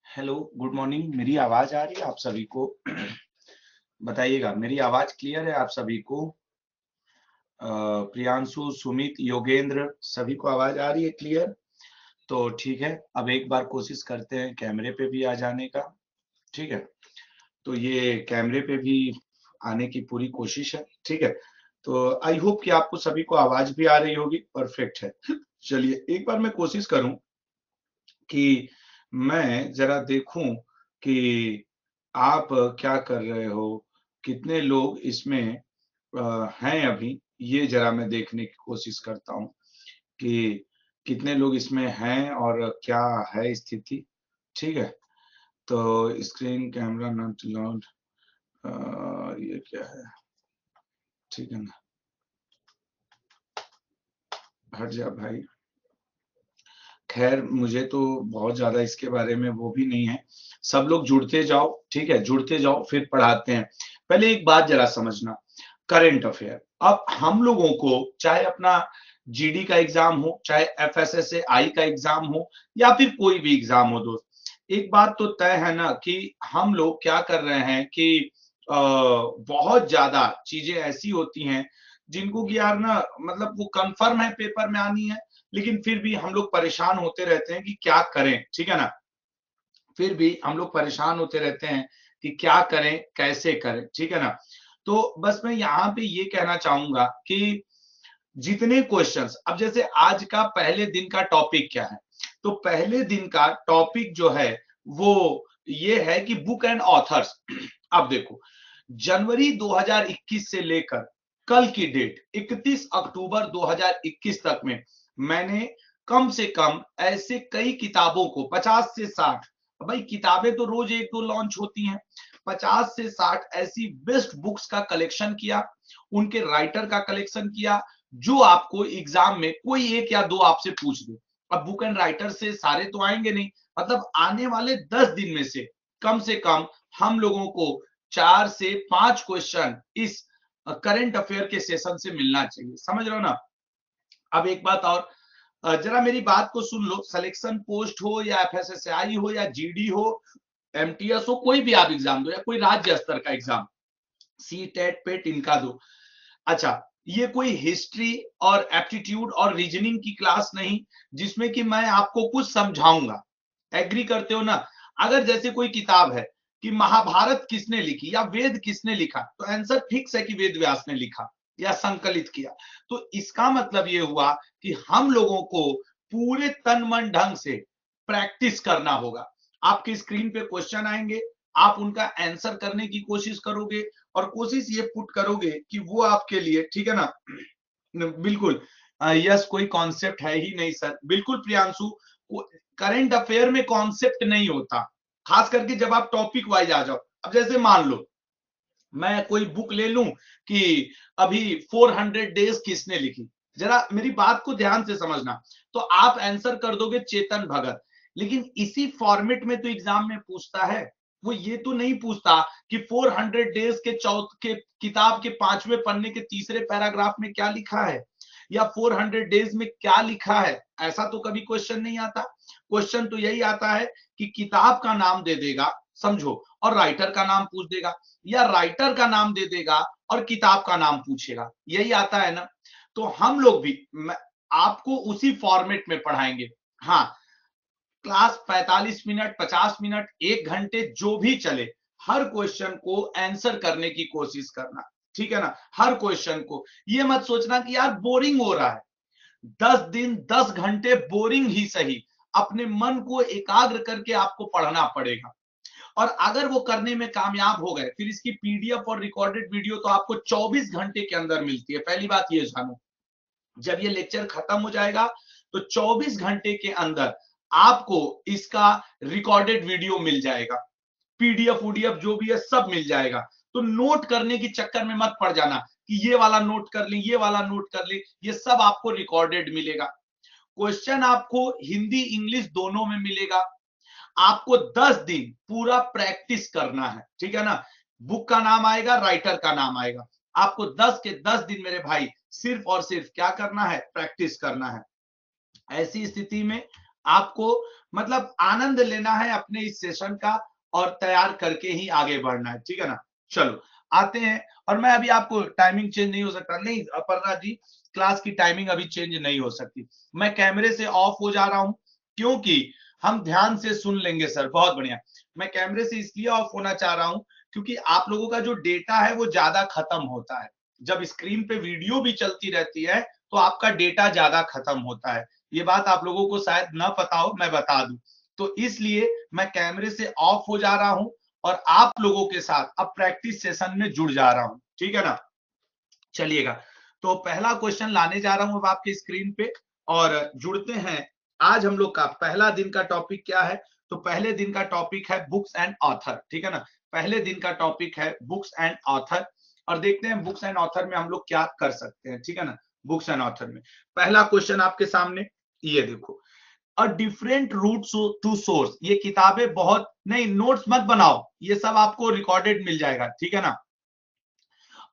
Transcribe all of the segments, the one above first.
Hello, good morning. मेरी आवाज आ रही है आप सभी को? बताइएगा, मेरी आवाज क्लियर है आप सभी को? प्रियांशु, सुमित, योगेंद्र, सभी को आवाज आ रही है क्लियर? तो ठीक है, अब एक बार कोशिश करते हैं कैमरे पे भी आ जाने का। ठीक है, तो ये कैमरे पे भी आने की पूरी कोशिश है। ठीक है, तो आई होप कि आपको सभी को आवाज भी आ रही होगी। परफेक्ट है। चलिए एक बार मैं कोशिश करूं कि मैं जरा देखूं कि आप क्या कर रहे हो, कितने लोग इसमें हैं अभी, ये जरा मैं देखने की कोशिश करता हूँ कि कितने लोग इसमें हैं और क्या है स्थिति। ठीक है, तो स्क्रीन कैमरा नॉट अलाउड, ये क्या है? ठीक है ना, हट जा भाई। खैर, मुझे तो बहुत ज्यादा इसके बारे में वो भी नहीं है। सब लोग जुड़ते जाओ, ठीक है, जुड़ते जाओ, फिर पढ़ाते हैं। पहले एक बात जरा समझना, करंट अफेयर। अब हम लोगों को चाहे अपना जीडी का एग्जाम हो, चाहे एफएसएसएआई का एग्जाम हो, या फिर कोई भी एग्जाम हो दोस्त, एक बात तो तय है ना कि हम लोग क्या कर रहे हैं कि बहुत ज्यादा चीजें ऐसी होती हैं जिनको कि यार ना, मतलब वो कंफर्म है पेपर में आनी है, लेकिन फिर भी हम लोग परेशान होते रहते हैं कि क्या करें। ठीक है ना, फिर भी हम लोग परेशान होते रहते हैं कि क्या करें, कैसे करें। ठीक है ना, तो बस मैं यहाँ पे ये कहना चाहूंगा कि जितने क्वेश्चंस, अब जैसे आज का पहले दिन का टॉपिक क्या है, तो पहले दिन का टॉपिक जो है वो ये है कि बुक एंड ऑथर्स। अब देखो, जनवरी 2021 से लेकर कल की डेट 31 अक्टूबर 2021 तक में मैंने कम से कम ऐसे कई किताबों को 50 से 60, भाई किताबें तो रोज एक दो लॉन्च होती हैं, 50 से 60 ऐसी बेस्ट बुक्स का कलेक्शन किया, उनके राइटर का कलेक्शन किया, जो आपको एग्जाम में कोई एक या दो आपसे पूछ दे। अब बुक एंड राइटर से सारे तो आएंगे नहीं, मतलब आने वाले 10 दिन में से कम हम लोगों को 4 से 5 क्वेश्चन इस करंट अफेयर के सेशन से मिलना चाहिए। समझ रहे हो ना? अब एक बात और, जरा मेरी बात को सुन लो। सिलेक्शन पोस्ट हो या एफएसएसआई हो या जीडी हो, एमटीएस हो, कोई भी आप एग्जाम दो या कोई राज्य स्तर का एग्जाम, सी टेट पेट, इनका दो। अच्छा, ये कोई हिस्ट्री और एप्टीट्यूड और रीजनिंग की क्लास नहीं जिसमें कि मैं आपको कुछ समझाऊंगा। एग्री करते हो ना? अगर जैसे कोई किताब है कि महाभारत किसने लिखी या वेद किसने लिखा, तो आंसर फिक्स है कि वेद व्यास ने लिखा या संकलित किया। तो इसका मतलब ये हुआ कि हम लोगों को पूरे तन मन ढंग से प्रैक्टिस करना होगा। आपकी स्क्रीन पे क्वेश्चन आएंगे, आप उनका आंसर करने की कोशिश करोगे और कोशिश ये पुट करोगे कि वो आपके लिए, ठीक है ना, बिल्कुल। यस, कोई कॉन्सेप्ट है ही नहीं सर। बिल्कुल प्रियांशु, करंट अफेयर में कॉन्सेप्ट नहीं होता, खास करके जब आप टॉपिक वाइज आ जाओ। अब जैसे मान लो मैं कोई बुक ले लूं कि अभी 400 डेज किसने लिखी, जरा मेरी बात को ध्यान से समझना, तो आप आंसर कर दोगे चेतन भगत, लेकिन इसी फॉर्मेट में तो एग्जाम में पूछता है। वो ये तो नहीं पूछता कि 400 डेज के के किताब के 5वें पन्ने के तीसरे पैराग्राफ में क्या लिखा है या 400 डेज में क्या लिखा है। ऐसा तो कभी क्वेश्चन नहीं आता। क्वेश्चन तो यही आता है कि किताब का नाम दे देगा, समझो, और राइटर का नाम पूछ देगा, या राइटर का नाम दे देगा और किताब का नाम पूछेगा। यही आता है ना? तो हम लोग भी आपको उसी फॉर्मेट में पढ़ाएंगे। हाँ, क्लास 45 मिनट, 50 मिनट, 1 घंटे जो भी चले, हर क्वेश्चन को आंसर करने की कोशिश करना। ठीक है ना? हर क्वेश्चन को, ये मत सोचना कि यार बोरिंग हो रहा है। 10 दिन 10 घंटे बोरिंग ही सही, अपने मन को एकाग्र करके आपको पढ़ना पड़ेगा। और अगर वो करने में कामयाब हो गए, फिर इसकी पीडीएफ और रिकॉर्डेड वीडियो तो आपको 24 घंटे के अंदर मिलती है। पहली बात ये जानो, जब ये लेक्चर खत्म हो जाएगा तो 24 घंटे के अंदर आपको इसका रिकॉर्डेड वीडियो मिल जाएगा, पीडीएफ वूडीएफ जो भी है सब मिल जाएगा। तो नोट करने के चक्कर में मत पड़ जाना कि ये वाला नोट कर ले, ये वाला नोट कर ले, ये सब आपको रिकॉर्डेड मिलेगा। क्वेश्चन आपको हिंदी इंग्लिश दोनों में मिलेगा। आपको 10 दिन पूरा प्रैक्टिस करना है, ठीक है ना? बुक का नाम आएगा, राइटर का नाम आएगा, आपको 10 के 10 दिन मेरे भाई सिर्फ और सिर्फ क्या करना है? प्रैक्टिस करना है। ऐसी स्थिति में आपको मतलब आनंद लेना है अपने इस सेशन का और तैयार करके ही आगे बढ़ना है, ठीक है ना। चलो आते हैं। और मैं अभी आपको टाइमिंग चेंज नहीं हो सकता, नहीं अपर्णा जी, क्लास की टाइमिंग अभी चेंज नहीं हो सकती। मैं कैमरे से ऑफ हो जा रहा हूं क्योंकि हम ध्यान से सुन लेंगे सर, बहुत बढ़िया। मैं कैमरे से इसलिए ऑफ होना चाह रहा हूं क्योंकि आप लोगों का जो डेटा है वो ज्यादा खत्म होता है। जब स्क्रीन पे वीडियो भी चलती रहती है तो आपका डेटा ज्यादा खत्म होता है। ये बात आप लोगों को शायद ना पता हो, मैं बता दूं। तो इसलिए मैं कैमरे से ऑफ हो जा रहा हूं और आप लोगों के साथ अब प्रैक्टिस सेशन में जुड़ जा रहा हूं, ठीक है ना। चलिएगा, तो पहला क्वेश्चन लाने जा रहा हूं अब आपके स्क्रीन पे और जुड़ते हैं। आज हम लोग का पहला दिन का टॉपिक क्या है? तो पहले दिन का टॉपिक है बुक्स एंड ऑथर, ठीक है ना। पहले दिन का टॉपिक है बुक्स एंड ऑथर और देखते हैं बुक्स एंड ऑथर में हम लोग क्या कर सकते हैं, ठीक है ना। बुक्स एंड ऑथर में पहला क्वेश्चन आपके सामने, ये देखो, a different route to source. ये किताबें बहुत नहीं, नोट्स मत बनाओ, ये सब आपको रिकॉर्डेड मिल जाएगा, ठीक है ना।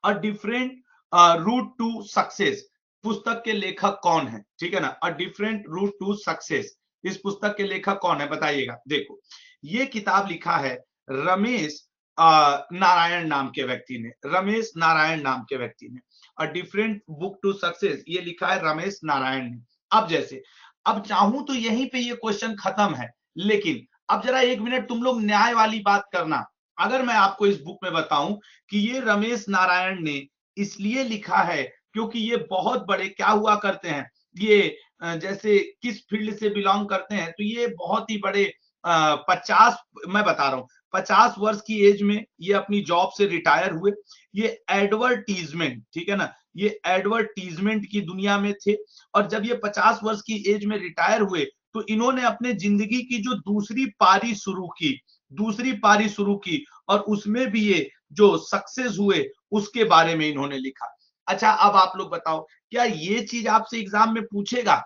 A different route to success, पुस्तक के लेखक कौन है, ठीक है ना। A different route to success, इस पुस्तक के लेखक कौन है बताइएगा। देखो, ये किताब लिखा है रमेश नारायण नाम के व्यक्ति ने, रमेश नारायण नाम के व्यक्ति ने। A different book to success, ये लिखा है रमेश नारायण ने। अब जैसे, अब चाहूं तो यहीं पे ये क्वेश्चन खत्म है, लेकिन अब जरा एक मिनट तुम लोग न्याय वाली बात करना। अगर मैं आपको इस बुक में बताऊं कि ये रमेश नारायण ने इसलिए लिखा है क्योंकि ये बहुत बड़े क्या हुआ करते हैं, ये जैसे किस फील्ड से बिलोंग करते हैं, तो ये बहुत ही बड़े 50, मैं बता रहा हूं 50 वर्ष की एज में ये अपनी जॉब से रिटायर हुए। ये एडवर्टीजमेंट, ठीक है ना, ये एडवर्टीजमेंट की दुनिया में थे। और जब ये 50 वर्ष की एज में रिटायर हुए तो इन्होंने अपने जिंदगी की जो दूसरी पारी शुरू की, दूसरी पारी शुरू की और उसमें भी ये जो सक्सेस हुए उसके बारे में इन्होंने लिखा। अच्छा, अब आप लोग बताओ, क्या ये चीज आपसे एग्जाम में पूछेगा?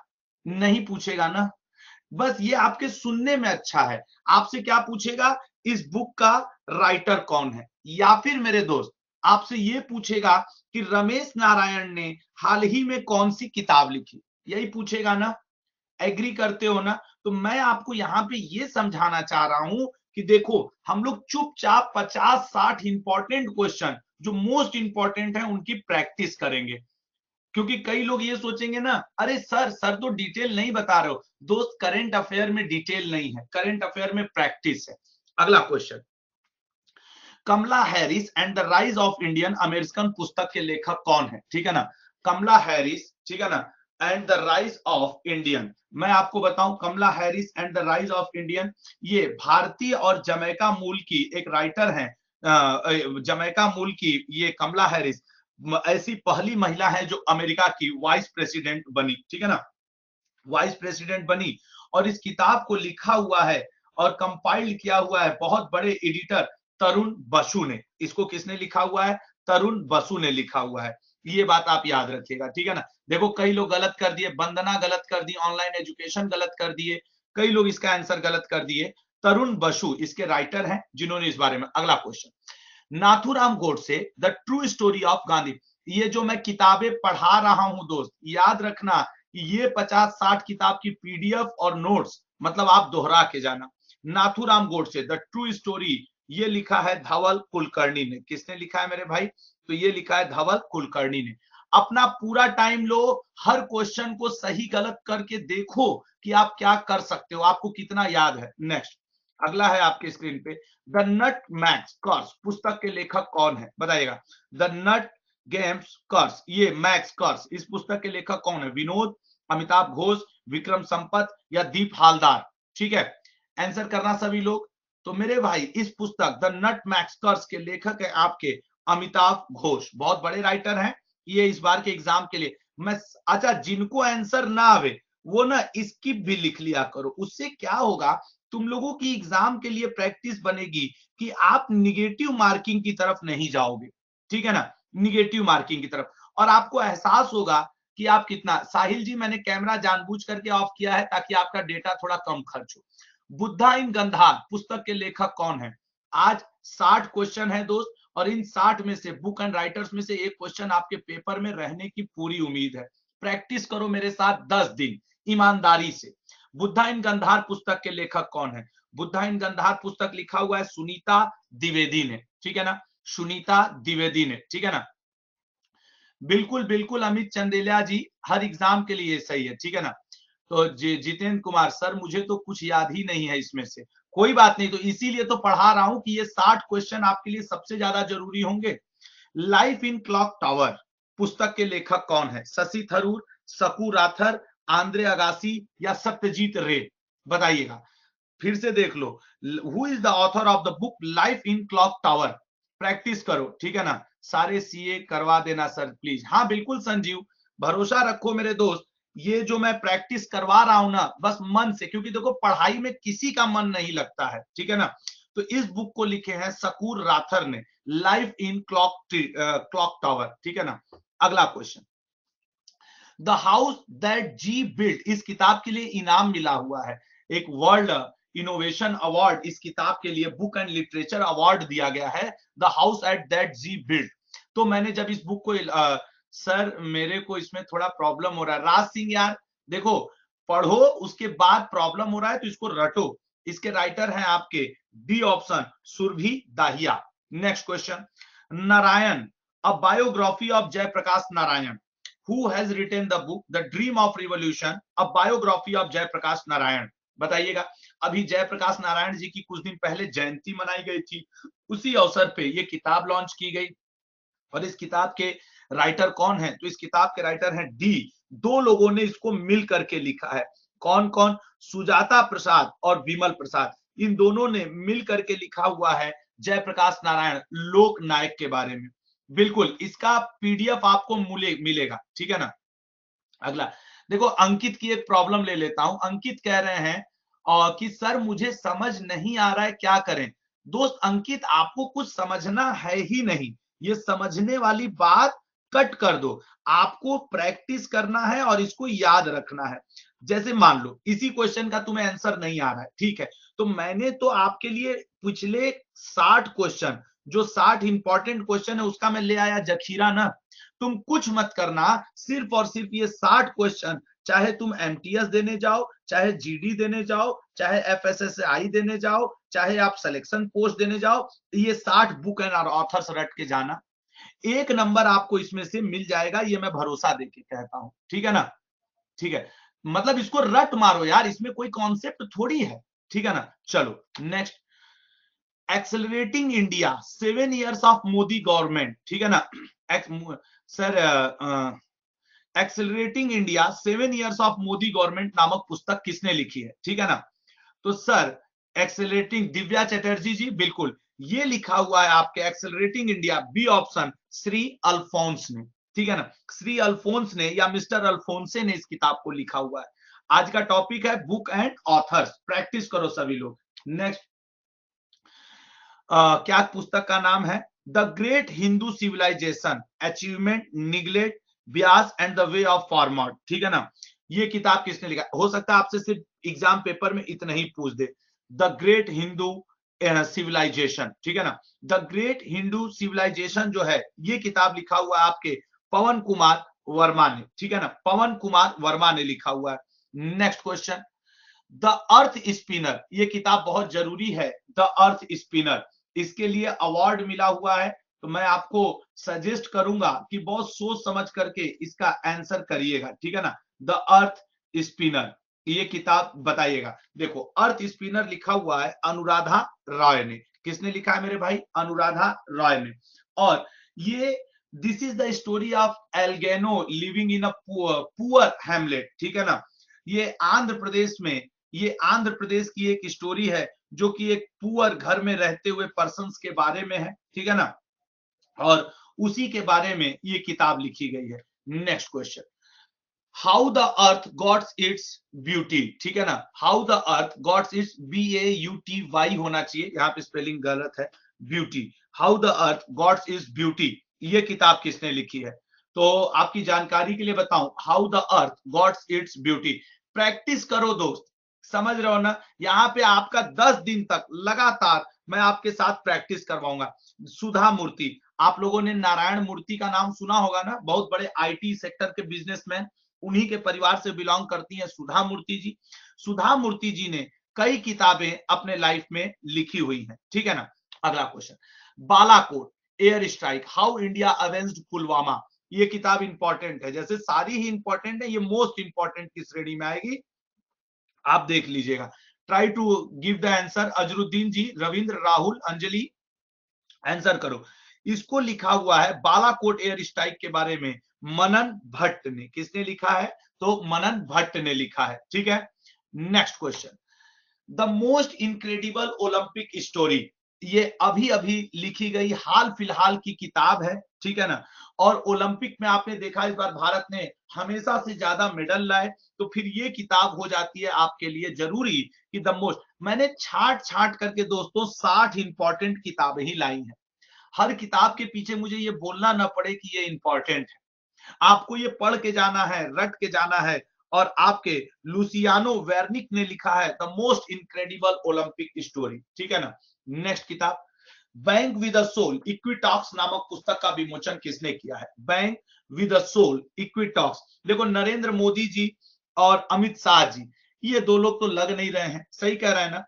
नहीं पूछेगा ना। बस ये आपके सुनने में अच्छा है। आपसे क्या पूछेगा, इस बुक का राइटर कौन है, या फिर मेरे दोस्त आपसे ये पूछेगा कि रमेश नारायण ने हाल ही में कौन सी किताब लिखी, यही पूछेगा ना। एग्री करते हो ना। तो मैं आपको यहाँ पे ये समझाना चाह रहा हूं कि देखो, हम लोग चुपचाप 50-60 इंपॉर्टेंट क्वेश्चन जो मोस्ट इंपॉर्टेंट है उनकी प्रैक्टिस करेंगे। क्योंकि कई लोग ये सोचेंगे ना, अरे सर, सर तो डिटेल नहीं बता रहे हो। दोस्त, करंट अफेयर में डिटेल नहीं है, करंट अफेयर में प्रैक्टिस है। अगला question, Kamala Harris and the rise of Indian American पुस्तक के लेखक कौन है, ठीक है ना। कमला हैरिस, ठीक है ना, and the rise of Indian. मैं आपको बताऊं, Kamala Harris and the rise of Indian, ये भारतीय और जमैका मूल की एक राइटर है। जमैका मूल की ये कमला हैरिस ऐसी पहली महिला है जो अमेरिका की वाइस प्रेसिडेंट बनी, ठीक है ना, वाइस प्रेसिडेंट बनी। और इस किताब को लिखा हुआ है और कंपाइल किया हुआ है बहुत बड़े एडिटर तरुण बसु ने। इसको किसने लिखा हुआ है? तरुण बसु ने लिखा हुआ है। ये बात आप याद रखिएगा, ठीक है ना। देखो, कई लोग गलत कर दिए, वंदना गलत कर दी, ऑनलाइन एजुकेशन गलत कर दिए, कई लोग इसका आंसर गलत कर दिए। तरुण बसु इसके राइटर हैं जिन्होंने इस बारे में। अगला question, Nathuram Godse the true story of Gandhi. ये जो मैं किताबें पढ़ा रहा हूं दोस्त, याद रखना, ये 50-60 किताब की पीडीएफ और नोट्स, मतलब आप दोहरा के जाना। Nathuram Godse the true story, ये लिखा है धवल कुलकर्णी ने। किसने लिखा है मेरे भाई? तो ये लिखा है धवल कुलकर्णी ने। अपना पूरा टाइम लो, हर क्वेश्चन को सही गलत करके देखो कि आप क्या कर सकते हो, आपको कितना याद है। नेक्स्ट, अगला है आपके स्क्रीन पे, द नट मैक्स कर्स पुस्तक के लेखक कौन है बताइएगा। द नट गेम्स कर्स, ये मैक्स कर्स, इस पुस्तक के लेखक कौन है? विनोद, अमिताभ घोष, विक्रम संपत या दीप हालदार? ठीक है, आंसर करना सभी लोग। तो मेरे भाई, इस पुस्तक द नट मैक्स कर्स के लेखक है आपके अमिताभ घोष, बहुत बड़े राइटर हैं ये इस बार के एग्जाम के लिए। मैं, अच्छा, जिनको आंसर ना आवे वो ना स्किप भी लिख लिया करो, उससे क्या होगा, तुम लोगों की एग्जाम के लिए प्रैक्टिस बनेगी कि आप निगेटिव मार्किंग की तरफ नहीं जाओगे, ठीक है ना, निगेटिव मार्किंग की तरफ। और आपको एहसास होगा कि आप कितना, साहिल जी मैंने कैमरा जानबूझ करके ऑफ किया है ताकि आपका डेटा थोड़ा कम खर्च हो। बुद्धा इन गंधार पुस्तक के लेखक कौन है? आज 60 क्वेश्चन है दोस्त, और इन 60 में से, बुक एंड राइटर्स में से एक क्वेश्चन आपके पेपर में रहने की पूरी उम्मीद है। प्रैक्टिस करो मेरे साथ 10 दिन ईमानदारी से। बुद्धा इन गंधार पुस्तक के लेखक कौन है? बुद्धा इन गंधार पुस्तक लिखा हुआ है सुनीता द्विवेदी ने, ठीक है ना, सुनीता द्विवेदी ने, ठीक है ना। बिल्कुल बिल्कुल अमित चंदेलिया जी, हर एग्जाम के लिए सही है, ठीक है ना। तो जितेंद्र कुमार सर, मुझे तो कुछ याद ही नहीं है इसमें से। कोई बात नहीं, तो इसीलिए तो पढ़ा रहा हूं कि ये 60 क्वेश्चन आपके लिए सबसे ज्यादा जरूरी होंगे। लाइफ इन क्लॉक टावर पुस्तक के लेखक कौन है? शशि थरूर, सकू राथर, आंद्रे अगासी या सत्यजीत रे? बताइएगा, फिर से देख लो। Who is the author of the book life in clock tower? Practice करो, ठीक है ना। सारे सीए करवा देना सर प्लीज। हाँ बिल्कुल संजीव, भरोसा रखो मेरे दोस्त, ये जो मैं प्रैक्टिस करवा रहा हूं ना, बस मन से, क्योंकि देखो पढ़ाई में किसी का मन नहीं लगता है, ठीक है ना। तो इस बुक को लिखे हैं सकूर राथर ने, लाइफ इन क्लॉक टावर, ठीक है ना। अगला question, the house that G built, इस किताब के लिए इनाम मिला हुआ है, एक वर्ल्ड इनोवेशन अवार्ड इस किताब के लिए, बुक एंड लिटरेचर अवार्ड दिया गया है, the house at that G built. तो मैंने जब इस बुक को सर मेरे को इसमें थोड़ा प्रॉब्लम हो रहा है राज सिंह यार, देखो पढ़ो उसके बाद प्रॉब्लम हो रहा है तो इसको रटो। इसके राइटर हैं आपके D option Surbhi Dahiya. Next question, Narayan, a biography of Jayaprakash Narayan, who has written the book The Dream of Revolution, a biography of Jayaprakash Narayan? बताइएगा। अभी जयप्रकाश नारायण जी की कुछ दिन पहले जयंती मनाई गई थी, उसी अवसर पे ये किताब लॉन्च की गई। और इस किताब के राइटर कौन है? तो इस किताब के राइटर हैं डी, दो लोगों ने इसको मिल करके लिखा है। कौन कौन? सुजाता प्रसाद और विमल प्रसाद, इन दोनों ने मिल करके लिखा हुआ है जयप्रकाश नारायण लोक नायक के बारे में। बिल्कुल, इसका पीडीएफ आपको मिलेगा, ठीक है ना। अगला देखो, अंकित की एक प्रॉब्लम ले लेता हूं। अंकित कह रहे हैं कि सर मुझे समझ नहीं आ रहा है, क्या करें? दोस्त अंकित, आपको कुछ समझना है ही नहीं, ये समझने वाली बात कट कर दो। आपको प्रैक्टिस करना है और इसको याद रखना है। जैसे मान लो इसी क्वेश्चन का तुम्हें आंसर नहीं आ रहा है, ठीक है, तो मैंने तो आपके लिए पिछले 60 क्वेश्चन, जो 60 इंपॉर्टेंट क्वेश्चन है उसका मैं ले आया जखीरा ना। तुम कुछ मत करना, सिर्फ और सिर्फ ये 60 क्वेश्चन, चाहे तुम एमटीएस देने जाओ, चाहे जीडी देने जाओ, चाहे एफएसएसआई देने जाओ, चाहे आप सिलेक्शन पोस्ट देने जाओ, ये 60 बुक एंड ऑथर्स रट के जाना, एक नंबर आपको इसमें से मिल जाएगा, ये मैं भरोसा देके कहता हूं, ठीक है ना। ठीक है, मतलब इसको रट मारो यार, इसमें कोई कॉन्सेप्ट थोड़ी है, ठीक है ना। चलो next, accelerating India 7 years of Modi government, ठीक है ना। Sir accelerating India 7 years of Modi government नामक पुस्तक किसने लिखी है? ठीक है ना। तो सर एक्सेलरेटिंग, दिव्या चटर्जी जी, बिल्कुल, ये लिखा हुआ है आपके accelerating India, B option Shri Alphons ने, ठीक है ना। श्री अल्फोंस ने या मिस्टर अल्फोंसे ने इस किताब को लिखा हुआ है। आज का टॉपिक है बुक एंड ऑथर्स, प्रैक्टिस करो सभी लोग। नेक्स्ट, क्या पुस्तक का नाम है? The great Hindu civilisation, achievement, neglect, bias and the way of forward, ठीक है ना। ये किताब किसने लिखा? हो सकता है आपसे सिर्फ एग्जाम पेपर में इतना ही पूछ दे, द ग्रेट हिंदू सिविलाइजेशन, ठीक है ना। द ग्रेट हिंदू सिविलाइजेशन जो है, ये किताब लिखा हुआ है आपके पवन कुमार वर्मा ने, ठीक है ना, पवन कुमार वर्मा ने लिखा हुआ है। Next question, the earth spinner, ये किताब बहुत जरूरी है, द अर्थ स्पिनर, इसके लिए अवार्ड मिला हुआ है। तो मैं आपको सजेस्ट करूंगा कि बहुत सोच समझ करके इसका आंसर करिएगा, ठीक है ना। द अर्थ स्पिनर, ये किताब बताइएगा। देखो अर्थ स्पिनर लिखा हुआ है अनुराधा रॉय ने। किसने लिखा है मेरे भाई? अनुराधा रॉय ने। और ये this is the story of एल्गेनो living in a poor hamlet, ठीक है ना। ये आंध्र प्रदेश में, ये आंध्र प्रदेश की एक स्टोरी है जो कि एक पुअर घर में रहते हुए पर्सन्स के बारे में है, ठीक है ना। और उसी के बारे में ये किताब लिखी गई है। Next question, how the earth gots its beauty, ठीक है ना। How the earth gots it's, BAUTY होना चाहिए, यहाँ पे स्पेलिंग गलत है, beauty. How the earth gots its beauty, ये किताब किसने लिखी है? तो आपकी जानकारी के लिए बताऊं, how the earth gots its beauty, practice करो दोस्त, समझ रहे हो ना। यहाँ पे आपका 10 दिन तक लगातार मैं आपके साथ प्रैक्टिस करवाऊंगा। सुधा मूर्ति, आप लोगों ने नारायण मूर्ति का नाम सुना होगा ना, बहुत बड़े आईटी सेक्टर के बिजनेसमैन, उन्हीं के परिवार से बिलोंग करती हैं सुधा मूर्ति जी। सुधा मूर्ति जी ने कई किताबें अपने लाइफ में लिखी हुई हैं, ठीक है ना। अगला question, Balakot air strike, how India avenged Pulwama, ये किताब इंपॉर्टेंट है, जैसे सारी ही इंपॉर्टेंट है, ये मोस्ट इंपॉर्टेंट की श्रेणी में आएगी, आप देख लीजिएगा। Try to give the answer, Azharuddin ji, Ravindra, Rahul, Anjali, answer करो। इसको लिखा हुआ है बालाकोट एयर स्ट्राइक के बारे में मनन भट्ट ने। किसने लिखा है? तो मनन भट्ट ने लिखा है, ठीक है। Next question, the most incredible Olympic story, ये अभी अभी लिखी गई हाल फिलहाल की किताब है, ठीक है ना। और ओलंपिक में आपने देखा इस बार भारत ने हमेशा से ज्यादा मेडल लाए, तो फिर ये किताब हो जाती है आपके लिए जरूरी कि द मोस्ट, मैंने छाट छाट करके दोस्तों 60 इंपॉर्टेंट किताबें ही लाई हैं। हर किताब के पीछे मुझे ये बोलना ना पड़े कि ये इंपॉर्टेंट है, आपको ये पढ़ के जाना है, रट के जाना है। और आपके लुसियानो वेर्निक ने लिखा है the most incredible Olympic story, ठीक है ना। नेक्स्ट किताब, बैंक विद अ सोल इक्विटॉक्स नामक पुस्तक का विमोचन किसने किया है? बैंक विद अ सोल इक्विटॉक्स, देखो नरेंद्र मोदी जी और अमित शाह जी, ये दो लोग तो लग नहीं रहे हैं, सही कह रहे हैं ना।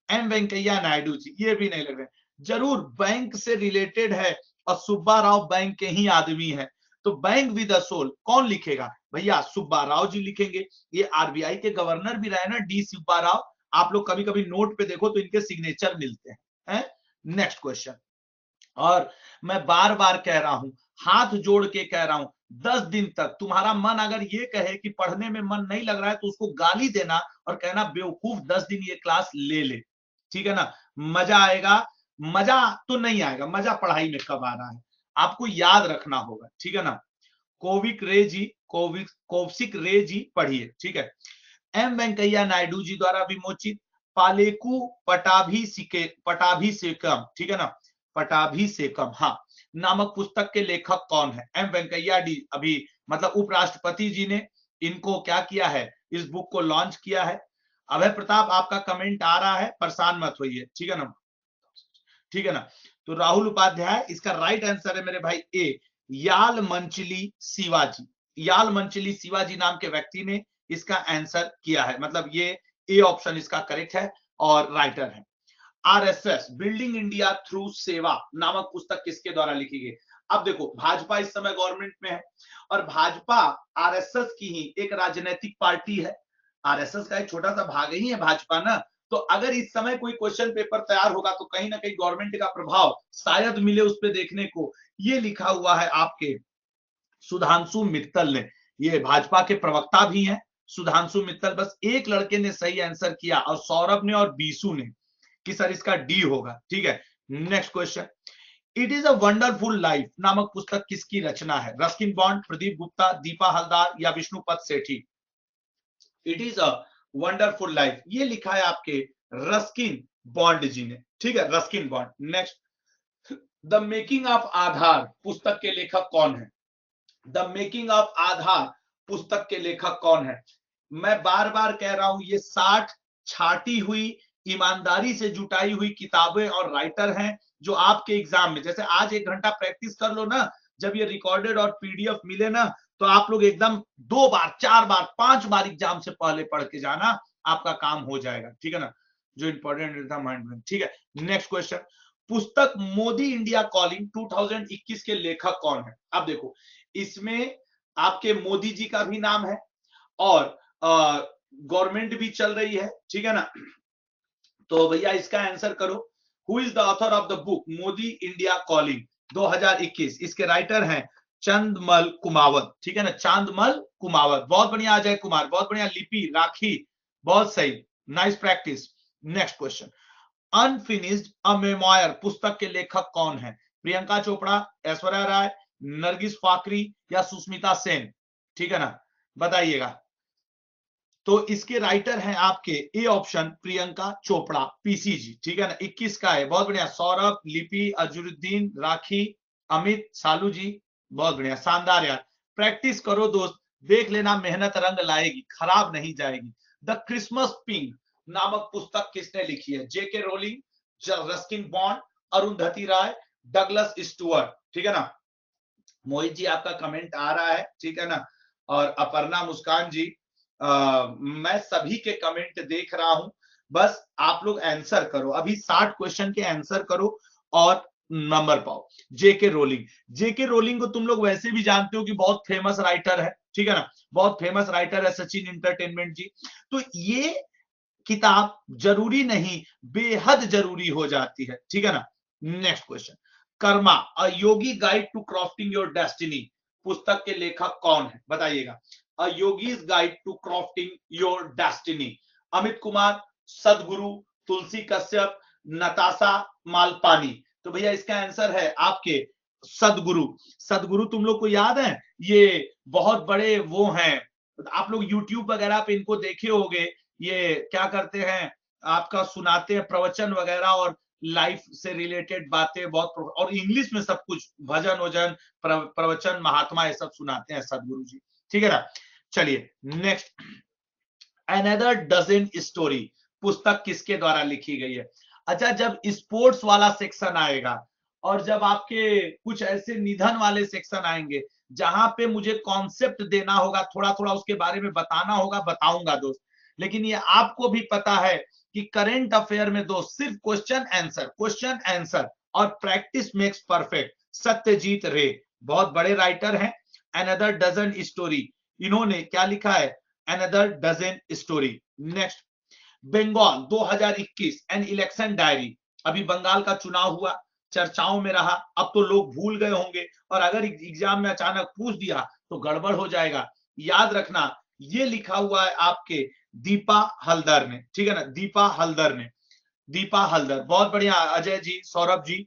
एम वेंकैया नायडू जी, ये भी नहीं लग रहे। जरूर बैंक से रिलेटेड है और सुब्बा राव बैंक के ही आदमी है, तो बैंक विद अ सोल कौन लिखेगा? भैया सुब्बा राव जी लिखेंगे। ये आरबीआई के गवर्नर भी रहे ना, डी सुब्बा राव, आप लोग कभी कभी नोट पे देखो तो इनके सिग्नेचर मिलते हैं। नेक्स्ट क्वेश्चन, और मैं बार बार कह रहा हूं, हाथ जोड़ के कह रहा हूं, 10 दिन तक तुम्हारा मन अगर ये कहे कि पढ़ने में मन नहीं लग रहा है, तो उसको गाली देना और कहना बेवकूफ, 10 दिन ये क्लास ले ले, ठीक है ना। मजा आएगा, मजा तो नहीं आएगा, मजा पढ़ाई में कब आ रहा है, आपको याद रखना होगा, ठीक है ना। कोविक रे जी, कोवसिक रे जी पढ़िए, ठीक है। एम वेंकैया नायडू जी द्वारा विमोचित पालेकू पटाभिषेकम, ठीक है ना, पटाभिषेकम, हाँ, नामक पुस्तक के लेखक कौन है? एम वेंकैया डी, अभी मतलब उपराष्ट्रपति जी ने इनको क्या किया है, इस बुक को लॉन्च किया है। अभय प्रताप, आपका कमेंट आ रहा है, परेशान मत होइए, ठीक है ना, ठीक है ना। तो राहुल उपाध्याय, इसका राइट आंसर है मेरे भाई ए, याल मंचली शिवाजी। याल मंचली शिवाजी नाम के व्यक्ति ने इसका आंसर किया है, मतलब ये ए ऑप्शन इसका करेक्ट है और राइटर है। आरएसएस बिल्डिंग इंडिया थ्रू सेवा नामक पुस्तक किसके द्वारा लिखी गई? अब देखो, भाजपा इस समय गवर्नमेंट में है और भाजपा आरएसएस की ही एक राजनीतिक पार्टी है। आरएसएस का एक छोटा सा भाग ही है भाजपा ना। तो अगर इस समय कोई क्वेश्चन पेपर तैयार होगा तो कहीं ना कहीं गवर्नमेंट का प्रभाव शायद मिले उस पर देखने को। ये लिखा हुआ है आपके सुधांशु मित्तल ने, ये भाजपा के प्रवक्ता भी हैं सुधांशु मित्तल। बस एक लड़के ने सही आंसर किया, और सौरभ ने और बीसू ने, कि सर इसका डी होगा, ठीक है। Next question, it is a wonderful life नामक पुस्तक किसकी रचना है? रस्किन बॉन्ड, प्रदीप गुप्ता, दीपा हलदार या Vishnupat Sethi? It is a wonderful life, ये लिखा है आपके रस्किन बॉन्ड जी ने, ठीक है, Ruskin Bond. Next, the making of Aadhaar पुस्तक के लेखक कौन है? द मेकिंग ऑफ आधार पुस्तक के लेखक कौन है? मैं बार बार कह रहा हूं, ये 60 छाटी हुई, ईमानदारी से जुटाई हुई किताबें और राइटर हैं, जो आपके एग्जाम में, जैसे आज 1 घंटा प्रैक्टिस कर लो ना, जब ये रिकॉर्डेड और पीडीएफ मिले ना, तो आप लोग एकदम 2 बार 4 बार 5 बार एग्जाम से पहले पढ़ के जाना, आपका काम हो जाएगा, ठीक है ना। जो इंपॉर्टेंट था माइंड में, ठीक है। नेक्स्ट क्वेश्चन, पुस्तक मोदी इंडिया कॉलिंग 2021 के लेखक कौन है? अब देखो, इसमें आपके मोदी जी का भी नाम है और गवर्नमेंट भी चल रही है, ठीक है ना। तो भैया इसका आंसर करो, who is the author of the book Modi India calling 2021? इसके राइटर हैं चंदमल कुमावत, ठीक है ना, चांदमल कुमावत। बहुत बढ़िया अजय कुमार, बहुत बढ़िया लिपि, राखी, बहुत सही, nice practice. Next question, unfinished अ मेमोयर पुस्तक के लेखक कौन है? प्रियंका चोपड़ा, ऐश्वर्या राय, नरगिस फाकरी या सुष्मिता सेन? ठीक है ना, बताइएगा। तो इसके राइटर हैं आपके A option Priyanka Chopra, PCG, ठीक है ना, 21 का है। बहुत बढ़िया, सौरभ, लिपि, अजरुद्दीन, राखी, अमित, सालू जी, बहुत बढ़िया, शानदार यार। प्रैक्टिस करो दोस्त, देख लेना मेहनत रंग लाएगी, खराब नहीं जाएगी। द क्रिसमस पिंक नामक पुस्तक किसने लिखी है? जेके रोलिंग, रस्किन बॉन्ड, अरुंधति राय, डगलस स्टुअर्ट, ठीक है ना। मोहित जी आपका कमेंट आ रहा है, ठीक है ना। और अपर्णा मुस्कान जी, मैं सभी के कमेंट देख रहा हूं, बस आप लोग आंसर करो, अभी 60 क्वेश्चन के आंसर करो और नंबर पाओ। जेके रोलिंग, जेके रोलिंग को तुम लोग वैसे भी जानते हो कि बहुत फेमस राइटर है, ठीक है ना, बहुत फेमस राइटर है सचिन एंटरटेनमेंट जी। तो ये किताब जरूरी नहीं, बेहद जरूरी हो जाती है, ठीक है ना। Next question, karma a yogi guide to crafting your destiny, पुस्तक के लेखक कौन है बताइएगा। A yogi's guide to crafting your destiny, Amit Kumar, Sadhguru, Tulsi Kashyap, Natasha Malpani. तो भैया इसका आंसर है आपके सदगुरु। सदगुरु तुम लोग को याद है, ये बहुत बड़े वो हैं, आप लोग यूट्यूब वगैरह पे इनको देखे होंगे, ये क्या करते हैं, आपका सुनाते हैं प्रवचन वगैरह और लाइफ से रिलेटेड बातें बहुत, और इंग्लिश में सब कुछ भजन वजन प्रवचन महात्मा ये सब सुनाते हैं सदगुरु जी, ठीक है ना। चलिए नेक्स्ट, अनदर डजन स्टोरी, पुस्तक किसके द्वारा लिखी गई है। अच्छा, जब स्पोर्ट्स वाला सेक्शन आएगा और जब आपके कुछ ऐसे निधन वाले सेक्शन आएंगे जहां पे मुझे कॉन्सेप्ट देना होगा, थोड़ा थोड़ा उसके बारे में बताना होगा, बताऊंगा दोस्त। लेकिन ये आपको भी पता है कि करंट अफेयर में दोस्त सिर्फ क्वेश्चन आंसर और प्रैक्टिस मेक्स परफेक्ट। सत्यजीत रे बहुत बड़े राइटर हैं। अनदर डजन स्टोरी, इन्होंने क्या लिखा है, another dozen story. Next, Bengal 2021 an election diary, अभी बंगाल का चुनाव हुआ, चर्चाओं में रहा, अब तो लोग भूल गए होंगे, और अगर एग्जाम में अचानक पूछ दिया तो गड़बड़ हो जाएगा। याद रखना, ये लिखा हुआ है आपके दीपा हल्दर ने, ठीक है ना, दीपा हल्दर ने, दीपा हल्दर, बहुत बढ़िया अजय जी, सौरभ जी।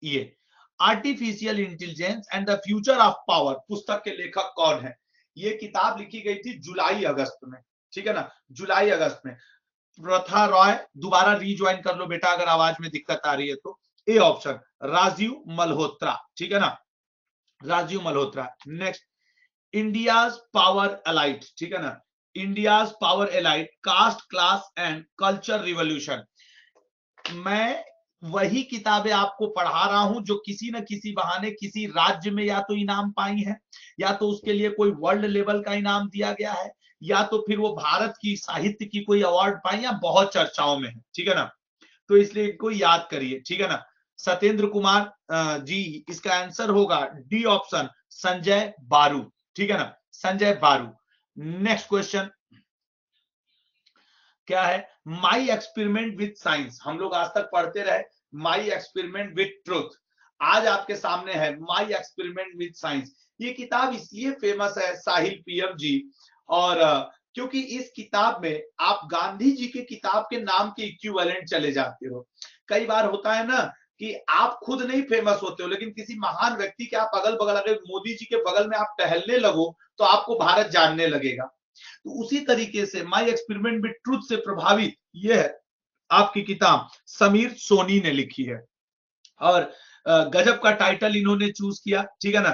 ये artificial intelligence and the future of power, पुस्तक के लेखक कौन है। ये किताब लिखी गई थी जुलाई अगस्त में, ठीक है ना, जुलाई अगस्त में। प्रथा रॉय, दोबारा रीज्वाइन कर लो बेटा अगर आवाज में दिक्कत आ रही है तो। ए ऑप्शन राजीव मल्होत्रा, ठीक है ना, Rajiv Malhotra. Next, India's power elite, ठीक है ना, India's power elite, caste class and culture revolution. मैं वही किताबें आपको पढ़ा रहा हूं जो किसी न किसी बहाने किसी राज्य में या तो इनाम पाई है, या तो उसके लिए कोई वर्ल्ड लेवल का इनाम दिया गया है, या तो फिर वो भारत की साहित्य की कोई अवार्ड पाई या बहुत चर्चाओं में है, ठीक है ना। तो इसलिए इनको याद करिए, ठीक है ना। सत्येंद्र कुमार जी, इसका आंसर होगा डी ऑप्शन, संजय बारू, ठीक है ना, संजय बारू। नेक्स्ट क्वेश्चन क्या है, माई एक्सपेरिमेंट विथ साइंस, हम लोग आज तक पढ़ते रहे माई एक्सपेरिमेंट विथ ट्रूथ, आज आपके सामने है माई एक्सपेरिमेंट विथ साइंस। ये किताब इसलिए फेमस है साहिल पीएम जी, और क्योंकि इस किताब में आप गांधी जी के किताब के नाम के इक्विवेलेंट चले जाते हो। कई बार होता है ना कि आप खुद नहीं फेमस होते हो, लेकिन किसी महान व्यक्ति के आप अगल बगल, अगर मोदी जी के बगल में आप टहलने लगो तो आपको भारत जानने लगेगा। तो उसी तरीके से माई एक्सपेरिमेंट विद ट्रूथ से प्रभावित यह है आपकी किताब, समीर सोनी ने लिखी है, और गजब का टाइटल इन्होंने चूज किया, ठीक है ना।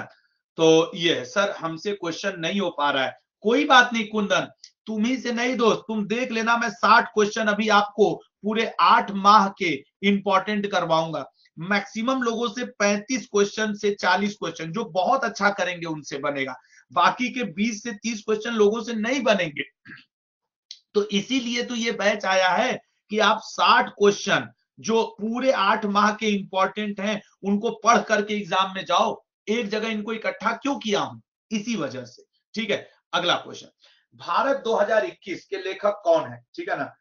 तो ये सर हमसे क्वेश्चन नहीं हो पा रहा है, कोई बात नहीं कुंदन, तुम ही से नहीं दोस्त, तुम देख लेना, मैं 60 क्वेश्चन अभी आपको पूरे 8 माह के इंपॉर्टेंट करवाऊंगा। मैक्सिमम लोगों से 35 क्वेश्चन से 40 क्वेश्चन, जो बहुत अच्छा करेंगे उनसे बनेगा, बाकी के 20 से 30 क्वेश्चन लोगों से नहीं बनेंगे। तो इसीलिए तो ये बैच आया है कि आप 60 क्वेश्चन जो पूरे 8 माह के इंपॉर्टेंट हैं उनको पढ़ करके एग्जाम में जाओ। एक जगह इनको इकट्ठा क्यों किया हूं, इसी वजह से, ठीक है। अगला क्वेश्चन, भारत 2021 के लेखक कौन है, ठीक है ना,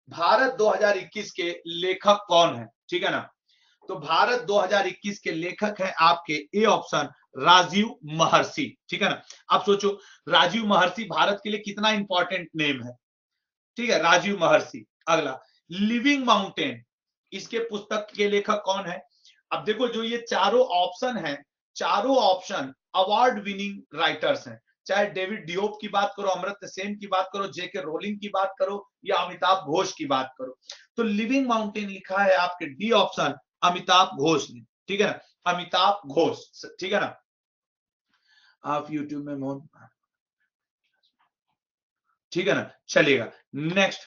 भारत 2021 के लेखक कौन है, ठीक है ना। तो भारत 2021 के लेखक हैं आपके ए ऑप्शन, राजीव महर्षि, ठीक है ना। अब सोचो राजीव महर्षि भारत के लिए कितना इंपॉर्टेंट नेम है, ठीक है, राजीव महर्षि। अगला, लिविंग माउंटेन, इसके पुस्तक के लेखक कौन है। अब देखो जो ये चारों ऑप्शन हैं, चारों ऑप्शन अवार्ड विनिंग राइटर्स हैं, चाहे डेविड डियोप की बात करो, अमर्त्य सेन की बात करो, जेके रोलिंग की बात करो, या अमिताभ घोष की बात करो। तो लिविंग माउंटेन लिखा है आपके डी ऑप्शन, अमिताभ घोष ने, ठीक है ना, अमिताभ घोष, ठीक है ना। आप यूट्यूब में मोहन, ठीक है ना, चलिएगा। Next,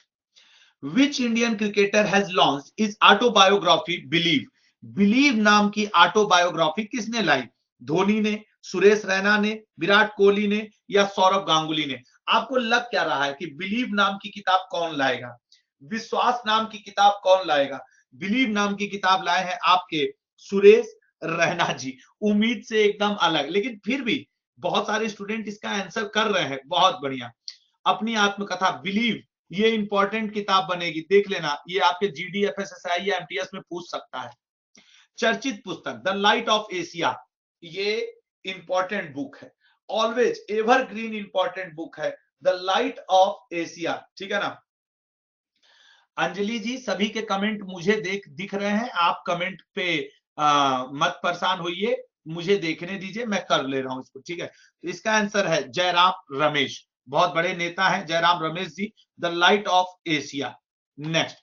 which Indian cricketer has launch is autobiography believe, believe नाम की ऑटोबायोग्राफी किसने लाई, धोनी ने, सुरेश रैना ने, विराट कोहली ने या सौरभ गांगुली ने? आपको लग क्या रहा है कि बिलीव नाम की किताब कौन लाएगा? विश्वास नाम की किताब कौन लाएगा? बिलीव नाम की किताब लाए हैं आपके सुरेश रैना जी। उम्मीद से एकदम अलग, लेकिन फिर भी बहुत सारे स्टूडेंट इसका आंसर कर रहे हैं, बहुत बढ़िया। अपनी आत्मकथा बिलीव, ये इंपॉर्टेंट किताब बनेगी, देख लेना, ये आपके जीडी, एफएसएसआई या एमटीएस में पूछ सकता है। चर्चित पुस्तक द लाइट ऑफ एशिया, ये इंपॉर्टेंट बुक है, ऑलवेज एवरग्रीन इंपॉर्टेंट बुक है, द लाइट ऑफ एशिया, ठीक है ना। अंजलि जी, सभी के कमेंट मुझे दिख रहे हैं, आप कमेंट पे मत परेशान होइए, मुझे देखने दीजिए, मैं कर ले रहा हूं इसको, ठीक है। तो इसका आंसर है जयराम रमेश, बहुत बड़े नेता हैं Jairam Ramesh ji, the light of Asia. Next,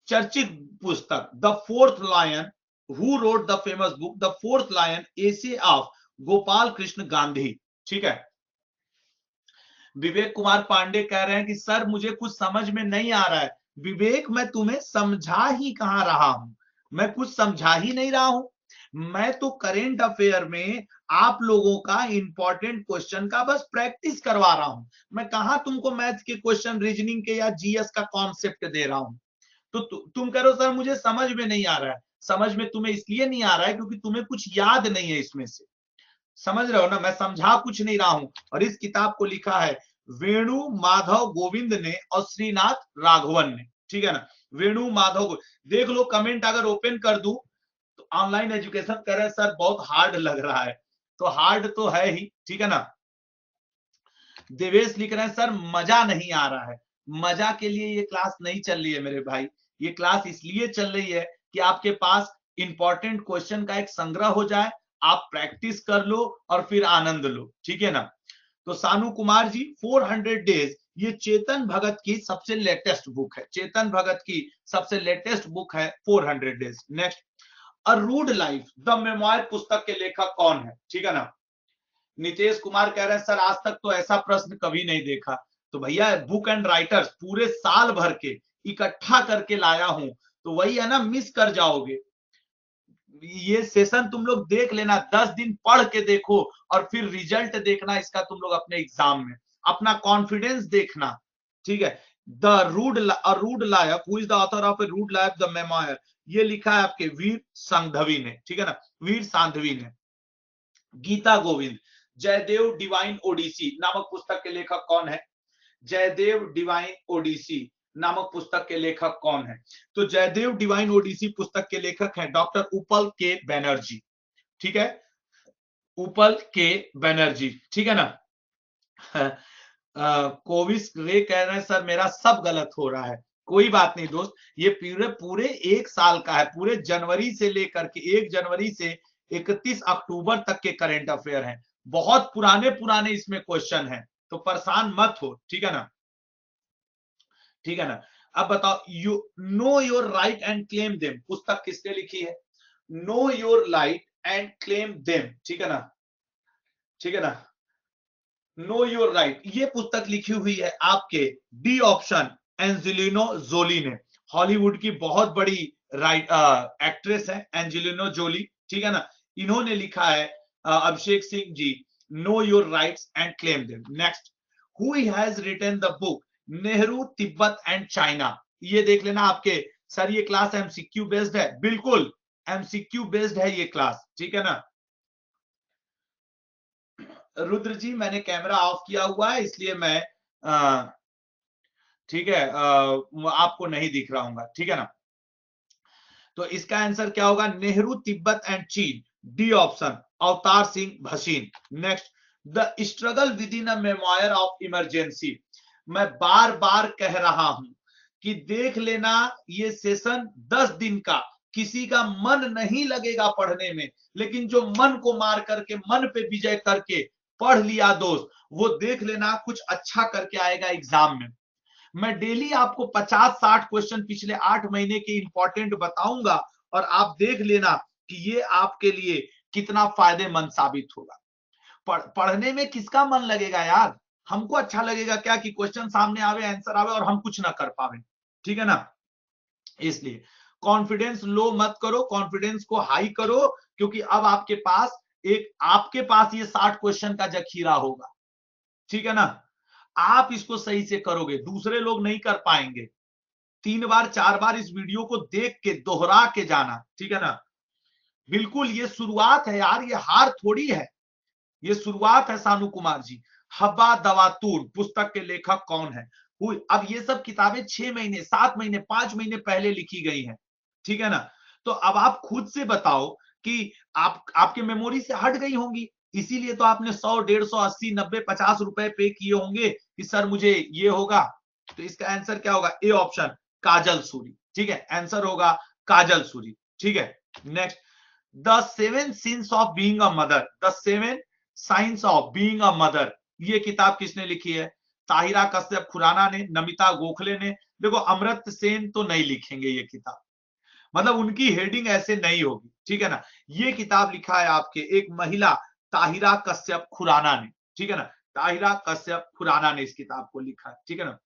चर्चित पुस्तक the fourth lion, who wrote the famous book the fourth lion, essay of Gopal Krishna Gandhi, ठीक है। विवेक कुमार पांडे कह रहे हैं कि सर मुझे कुछ समझ में नहीं आ रहा है। विवेक, मैं तुम्हें समझा ही कहां रहा हूं, मैं कुछ समझा ही नहीं रहा हूं। मैं तो करेंट अफेयर में आप लोगों का इंपॉर्टेंट क्वेश्चन का बस प्रैक्टिस करवा रहा हूं। मैं कहां तुमको मैथ के क्वेश्चन, रीजनिंग के या जीएस का कॉन्सेप्ट दे रहा हूं। तो तुम कह रहे हो सर मुझे समझ में नहीं आ रहा है। समझ में तुम्हें इसलिए नहीं आ रहा है क्योंकि तुम्हें कुछ याद नहीं है इसमें से, समझ रहे हो ना। मैं समझा कुछ नहीं रहा हूं। और इस किताब को लिखा है वेणु माधव गोविंद ने और श्रीनाथ राघवन ने, ठीक है ना। वेणु माधव, देख लो कमेंट अगर ओपन कर दूं तो ऑनलाइन एजुकेशन कर रहे हैं सर, बहुत हार्ड लग रहा है, तो हार्ड तो है ही, ठीक है ना। देवेश लिख रहे हैं सर मजा नहीं आ रहा है। मजा के लिए ये क्लास नहीं चल रही है मेरे भाई, ये क्लास इसलिए चल रही है कि आपके पास इंपॉर्टेंट क्वेश्चन का एक संग्रह हो जाए, आप प्रैक्टिस कर लो और फिर आनंद लो, ठीक है ना। तो सानू कुमार जी, 400 डेज, ये चेतन भगत की सबसे लेटेस्ट बुक है, चेतन भगत की सबसे लेटेस्ट बुक है 400 days. Next, a rude life the memoir पुस्तक के लेखक कौन है, ठीक है ना। नितेश कुमार कह रहे हैं सर आज तक तो ऐसा प्रश्न कभी नहीं देखा। तो भैया बुक एंड राइटर्स पूरे साल भर के इकट्ठा करके लाया हूं, तो वही है ना, मिस कर जाओगे। ये सेशन तुम लोग देख लेना, 10 दिन पढ़ के देखो और फिर रिजल्ट देखना इसका तुम लोग अपने एग्जाम में, अपना कॉन्फिडेंस देखना, ठीक है। The rude life, who is the author of a rude life the memoir, ये लिखा है आपके वीर सांघवी ने, ठीक है ना, वीर सांघवी ने। गीता गोविंद, जयदेव डिवाइन ओडिसी नामक पुस्तक के लेखक कौन है? जयदेव डिवाइन ओडिसी नामक पुस्तक के लेखक कौन है? तो जयदेव डिवाइन ओडिसी पुस्तक के लेखक हैं डॉक्टर उपल के बैनर्जी, ठीक है, उपल के बैनर्जी, ठीक है ना। कोविस रे कह रहे हैं सर मेरा सब गलत हो रहा है। कोई बात नहीं दोस्त, ये पूरे पूरे एक साल का है, पूरे जनवरी से लेकर के 1 जनवरी से 31 अक्टूबर तक के करंट अफेयर हैं, बहुत पुराने पुराने इसमें क्वेश्चन हैं, तो परेशान मत हो, ठीक है ना, ठीक है ना। अब बताओ, you know your right and claim them पुस्तक किसने लिखी है? Know your right and claim them, ठीक है ना, ठीक है ना। नो योर राइट, ये पुस्तक लिखी हुई है आपके डी ऑप्शन एंजेलिनो जोली ने, हॉलीवुड की बहुत बड़ी राइट एक्ट्रेस है एंजेलिनो जोली, ठीक है ना। इन्होंने लिखा है, Abhishek Singh ji, know your rights and claim them. Next, who has written the book Nehru Tibet and China, ये देख लेना आपके, सर ये क्लास एमसीक्यू बेस्ड है, बिल्कुल एमसीक्यू बेस्ड है ये क्लास, ठीक है ना। रुद्र जी, मैंने कैमरा ऑफ किया हुआ है इसलिए मैं ठीक है आपको नहीं दिख रहा हूँ, ठीक है ना। तो इसका आंसर क्या होगा? नेहरू तिब्बत एंड चीन, D option, Avtar Singh Bhasin. Next, the struggle with in a memoir of emergency, मैं बार बार कह रहा हूं कि देख लेना, ये सेशन 10 दिन का, किसी का मन नहीं लगेगा पढ़ने में, लेकिन जो मन को मार करके, मन पे विजय करके पढ़ लिया दोस्त, वो देख लेना कुछ अच्छा करके आएगा एग्जाम में। मैं डेली आपको 50-60 क्वेश्चन पिछले 8 महीने के इंपॉर्टेंट बताऊंगा और आप देख लेना कि ये आपके लिए कितना फायदेमंद साबित होगा। पढ़ने में किसका मन लगेगा यार? हमको अच्छा लगेगा क्या कि क्वेश्चन सामने आवे, आंसर आवे और हम कुछ ना कर पावे, ठीक है ना। इसलिए कॉन्फिडेंस लो मत करो, कॉन्फिडेंस को हाई करो, क्योंकि अब आपके पास एक आपके पास ये 60 क्वेश्चन का जखीरा होगा, ठीक है ना। आप इसको सही से करोगे, दूसरे लोग नहीं कर पाएंगे। 3 बार 4 बार इस वीडियो को देख के दोहरा के जाना, ठीक है ना। बिल्कुल ये शुरुआत है यार, ये हार थोड़ी है, ये शुरुआत है सानू कुमार जी। हब्बा दवातूर पुस्तक के लेखक कौन है? अब ये सब किताबें 6 महीने 7 महीने 5 महीने पहले लिखी गई हैं, ठीक है ना। तो अब आप खुद से बताओ कि आपके मेमोरी से हट गई होंगी, इसीलिए तो आपने 100 150 80 90 50 रुपए पे किए होंगे कि सर मुझे ये होगा। तो इसका आंसर क्या होगा? ए ऑप्शन, काजल सूरी, ठीक है, आंसर होगा काजल सूरी, ठीक है। Next, the 7 since of being a mother, the 7 science of being a mother, ये किताब किसने लिखी है? ताहिरा कश्यप खुराना ने, नमिता गोखले ने। देखो अमर्त्य सेन तो नहीं लिखेंगे ये किताब, मतलब उनकी हेडिंग ऐसे नहीं होगी, ठीक है ना। ये किताब लिखा है आपके एक महिला ताहिरा कश्यप खुराना ने, ठीक है ना। ताहिरा कश्यप खुराना ने इस किताब को लिखा है, ठीक है ना।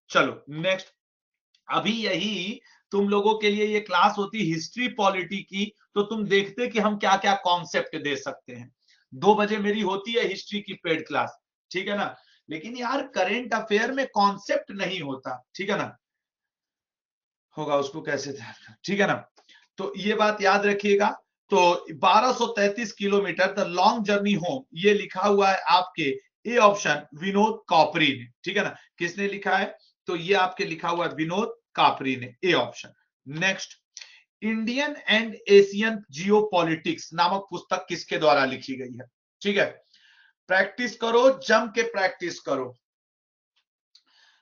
चलो नेक्स्ट, अभी यही तुम लोगों के लिए ये क्लास होती हिस्ट्री पॉलिटी की, तो तुम देखते कि हम क्या क्या कॉन्सेप्ट दे सकते हैं। 2 बजे मेरी होती है हिस्ट्री की पेड क्लास, ठीक है ना। लेकिन यार करेंट अफेयर में कॉन्सेप्ट नहीं होता, ठीक है ना, होगा उसको कैसे ध्यान, ठीक है ना। तो ये बात याद रखिएगा। तो 1233 kilometre the long journey home, ये लिखा हुआ है आपके ए ऑप्शन विनोद कापरी ने, ठीक है ना। किसने लिखा है? तो ये आपके लिखा हुआ है विनोद कापरी ने, A option. Next, Indian and Asian geopolitics नामक पुस्तक किसके द्वारा लिखी गई है? ठीक है, प्रैक्टिस करो, जम के प्रैक्टिस करो।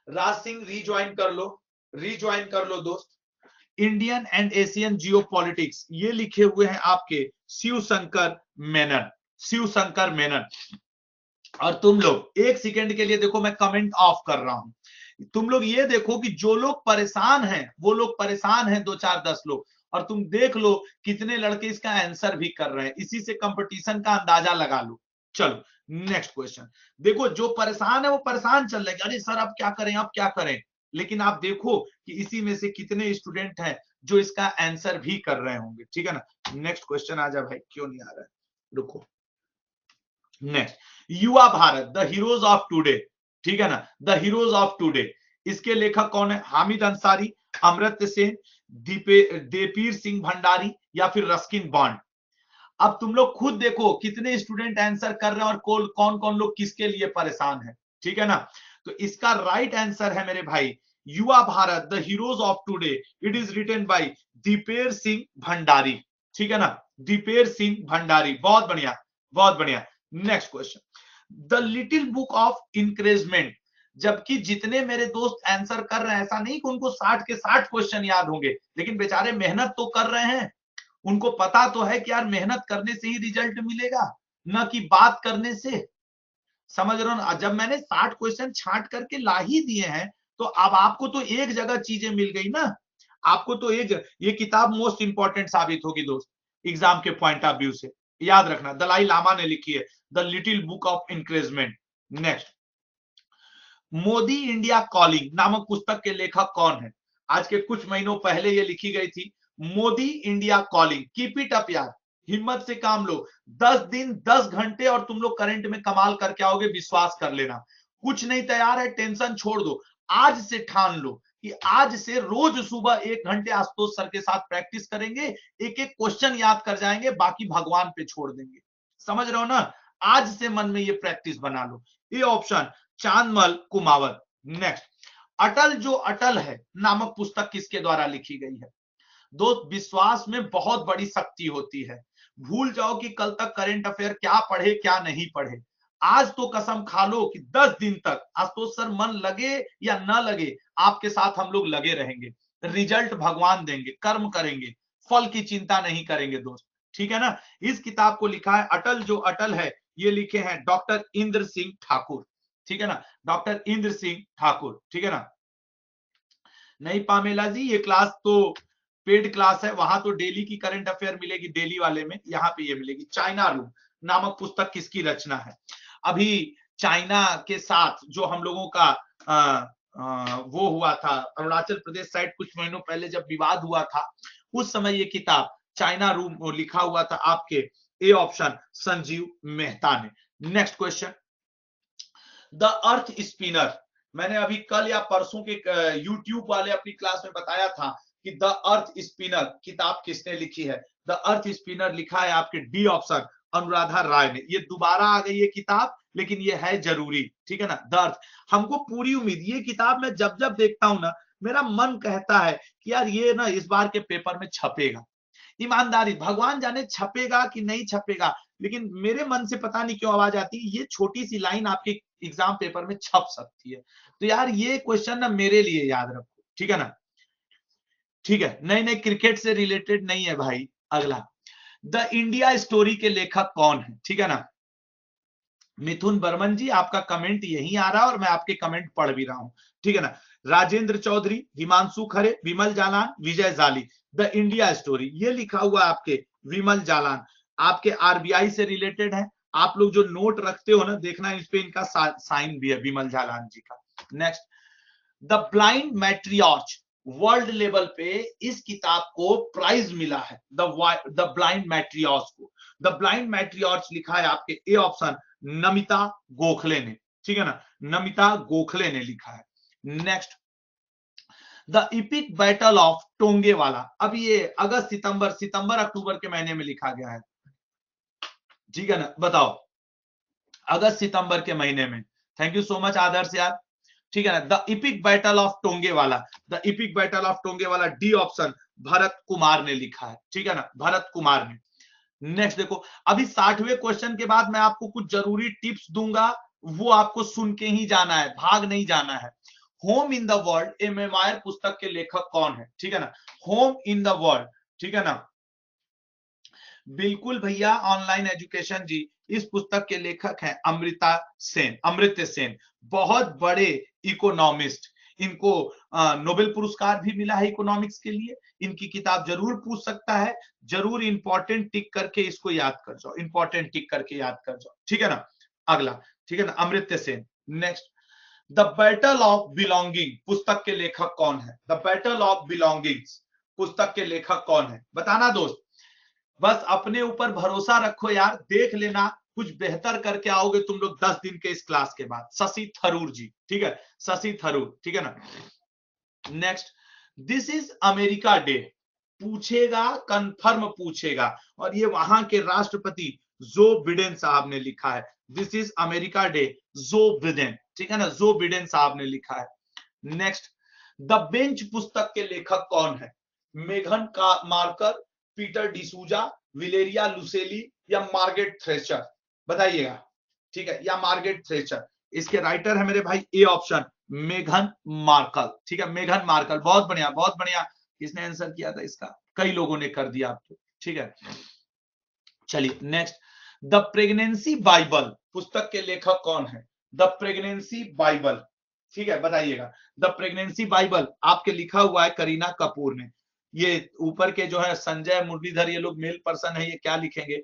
राज सिंह रीज्वाइन कर लो, रीज्वाइन कर लो दोस्त। इंडियन एंड एशियन जियोपॉलिटिक्स, ये लिखे हुए हैं आपके शिव शंकर मेनन, शिव शंकर मेनन। और तुम लोग एक सेकेंड के लिए देखो, मैं कमेंट ऑफ कर रहा हूं। तुम लोग ये देखो कि जो लोग परेशान हैं वो लोग परेशान हैं, 2 4 10 लोग, और तुम देख लो कितने लड़के इसका आंसर भी कर रहे हैं, इसी से कंपटीशन का अंदाजा लगा लो। चलो नेक्स्ट क्वेश्चन। देखो जो परेशान है वो परेशान चल रहे हैं, अरे सर अब क्या करें, अब क्या करें। लेकिन आप देखो कि इसी में से कितने स्टूडेंट हैं जो इसका आंसर भी कर रहे होंगे, ठीक है ना। नेक्स्ट क्वेश्चन आ जा भाई, क्यों नहीं आ रहा है, रुको। नेक्स्ट, युवा Bharat the heroes of today, ठीक है ना, द हीरोज ऑफ टुडे, इसके लेखक कौन है? हामिद अंसारी, अमर्त्य सेन, देपीर सिंह भंडारी, या फिर रस्किन बॉन्ड। अब तुम लोग खुद देखो कितने स्टूडेंट आंसर कर रहे हैं और कौन कौन लोग किसके लिए परेशान है, ठीक है ना। तो इसका राइट आंसर है मेरे भाई Yuva Bharat the heroes of today, it is written by Diper Singh Bhandari, ठीक है ना, दीपेर सिंह भंडारी। बहुत बढ़िया, बहुत बढ़िया। Next question, the little book of encouragement, जबकि जितने मेरे दोस्त आंसर कर रहे हैं ऐसा नहीं कि उनको 60 के 60 क्वेश्चन याद होंगे, लेकिन बेचारे मेहनत तो कर रहे हैं, उनको पता तो है कि यार मेहनत करने से ही रिजल्ट मिलेगा, न कि बात करने से। समझ रहे हो ना, जब मैंने 60 क्वेश्चन छांट करके ला ही दिए हैं, तो अब आपको तो एक जगह चीजें मिल गई ना, आपको तो एक ये किताब मोस्ट इंपॉर्टेंट साबित होगी दोस्त एग्जाम के पॉइंट ऑफ व्यू से, याद रखना। दलाई लामा ने लिखी है the little book of encouragement. Next, Modi India calling नामक पुस्तक के लेखक कौन है? आज के कुछ महीनों पहले ये लिखी गई थी, Modi India calling. Keep it up यार, हिम्मत से काम लो, 10 दिन 10 घंटे और तुम लोग करंट में कमाल करके आओगे, विश्वास कर लेना। कुछ नहीं तैयार है, टेंशन छोड़ दो, आज से ठान लो कि आज से रोज सुबह 1 घंटे आशुतोष सर के साथ प्रैक्टिस करेंगे, एक एक क्वेश्चन याद कर जाएंगे, बाकी भगवान पे छोड़ देंगे। समझ रहे हो ना, आज से मन में ये प्रैक्टिस बना लो। ये ऑप्शन चांदमल कुमावत। नेक्स्ट, अटल जो अटल है नामक पुस्तक किसके द्वारा लिखी गई है? दोस्त विश्वास में बहुत बड़ी शक्ति होती है, भूल जाओ कि कल तक करंट अफेयर क्या पढ़े क्या नहीं पढ़े, आज तो कसम खा लो कि 10 दिन तक आशुतोष सर मन लगे या ना लगे आपके साथ हम लोग लगे रहेंगे, रिजल्ट भगवान देंगे, कर्म करेंगे, फल की चिंता नहीं करेंगे दोस्त, ठीक है ना। इस किताब को लिखा है अटल जो अटल है, ये लिखे हैं डॉक्टर इंद्र सिंह ठाकुर, ठीक है ना, डॉक्टर इंद्र सिंह ठाकुर, ठीक है ना। नहीं पामेला जी, ये क्लास तो पेड क्लास है, वहां तो डेली की करंट अफेयर मिलेगी, डेली वाले में, यहाँ पे ये मिलेगी। चाइना रूम नामक पुस्तक किसकी रचना है? अभी चाइना के साथ जो हम लोगों का वो हुआ था अरुणाचल प्रदेश साइड कुछ महीनों पहले जब विवाद हुआ था, उस समय ये किताब चाइना रूम लिखा हुआ था आपके ए ऑप्शन संजीव मेहता ने। Next question, the earth spinner, मैंने अभी कल या परसों के यूट्यूब वाले अपनी क्लास में बताया था कि द अर्थ स्पिनर किताब किसने लिखी है। द अर्थ स्पिनर लिखा है आपके डी ऑप्शन अनुराधा राय ने। ये दोबारा आ गई है किताब, लेकिन ये है जरूरी, ठीक है ना। द अर्थ, हमको पूरी उम्मीद, ये किताब मैं जब जब देखता हूं ना, मेरा मन कहता है कि यार ये ना इस बार के पेपर में छपेगा। ईमानदारी, भगवान जाने छपेगा कि नहीं छपेगा, लेकिन मेरे मन से पता नहीं क्यों आवाज आती है ये छोटी सी लाइन आपके एग्जाम पेपर में छप सकती है। तो यार ये क्वेश्चन ना मेरे लिए याद रखो, ठीक है ना। ठीक है, नई नई क्रिकेट से रिलेटेड नहीं है भाई। अगला, द इंडिया स्टोरी के लेखक कौन है, ठीक है ना। मिथुन बर्मन जी, आपका कमेंट यही आ रहा है और मैं आपके कमेंट पढ़ भी रहा हूं, ठीक है ना। राजेंद्र चौधरी, हिमांशु खरे, विमल जालान, विजय जाली। द इंडिया स्टोरी ये लिखा हुआ आपके विमल जालान, आपके आरबीआई से रिलेटेड है। आप लोग जो नोट रखते हो ना, देखना इस पे इनका साइन भी है विमल जालान जी का। Next, the blind matriarch, world level पे इस किताब को प्राइज मिला है, द ब्लाइंड मैट्रियॉर्च को। द ब्लाइंड मैट्रियॉर्च लिखा है आपके ए ऑप्शन नमिता गोखले ने, ठीक है ना। नमिता गोखले ने लिखा है। Next, the epic battle of टोंगे वाला, अब ये अगस्त सितंबर अक्टूबर के महीने में लिखा गया है, ठीक है ना। बताओ, अगस्त सितंबर के महीने में। Thank you so much Adarsh यार, ठीक है ना। द इपिक बैटल ऑफ टोंगे वाला, द इपिक बैटल ऑफ टोंगे वाला डी ऑप्शन भरत कुमार ने लिखा है, ठीक है ना, भरत कुमार ने। नेक्स्ट देखो, अभी 60वें क्वेश्चन के बाद मैं आपको कुछ जरूरी टिप्स दूंगा, वो आपको सुन के ही जाना है, भाग नहीं जाना है। Home in the world, A memoir पुस्तक के लेखक कौन है, ठीक है ना। होम इन द वर्ल्ड, ठीक है ना। बिल्कुल भैया, ऑनलाइन एजुकेशन जी, इस पुस्तक के लेखक हैं अमृत्य सेन, बहुत बड़े इकोनॉमिस्ट। इनको नोबेल पुरस्कार भी मिला है इकोनॉमिक्स के लिए। इनकी किताब जरूर पूछ सकता है, जरूर इंपॉर्टेंट टिक करके इसको याद कर जाओ, इंपॉर्टेंट टिक करके याद कर जाओ, ठीक है ना। अगला, ठीक है ना, Amartya Sen. Next, the battle of belonging पुस्तक के लेखक कौन है। द बैटल ऑफ बिलोंगिंग्स पुस्तक के लेखक कौन है, बताना दोस्त। बस अपने ऊपर भरोसा रखो यार, देख लेना कुछ बेहतर करके आओगे तुम लोग 10 दिन के इस क्लास के बाद। शशि थरूर जी, ठीक है, शशि थरूर, ठीक है ना। Next, this is America day, पूछेगा, कंफर्म पूछेगा, और ये वहां के राष्ट्रपति जो बिडेन साहब ने लिखा है। This is America day, Joe Biden, ठीक है ना, जो बिडेन साहब ने लिखा है। नेक्स्ट, द बेंच पुस्तक के लेखक कौन है। मेघन का मार्कर, पीटर डिसूजा, विलेरिया लुसेली या मार्गरेट थ्रेचर, बताइएगा, ठीक है, या मार्गरेट थ्रेचर। इसके राइटर है मेरे भाई ए ऑप्शन मेघन मार्कल, ठीक है, मेघन मार्कल। बहुत बढ़िया, बहुत बढ़िया। किसने आंसर किया था इसका, कई लोगों ने कर दिया आपको, ठीक है। चलिए नेक्स्ट, द प्रेगनेंसी बाइबल पुस्तक के लेखक कौन है। द प्रेगनेंसी बाइबल, ठीक है, बताइएगा। द प्रेगनेंसी बाइबल आपके लिखा हुआ है करीना कपूर ने। ये ऊपर के जो है संजय मुरलीधर, ये लोग मेल पर्सन है, ये क्या लिखेंगे,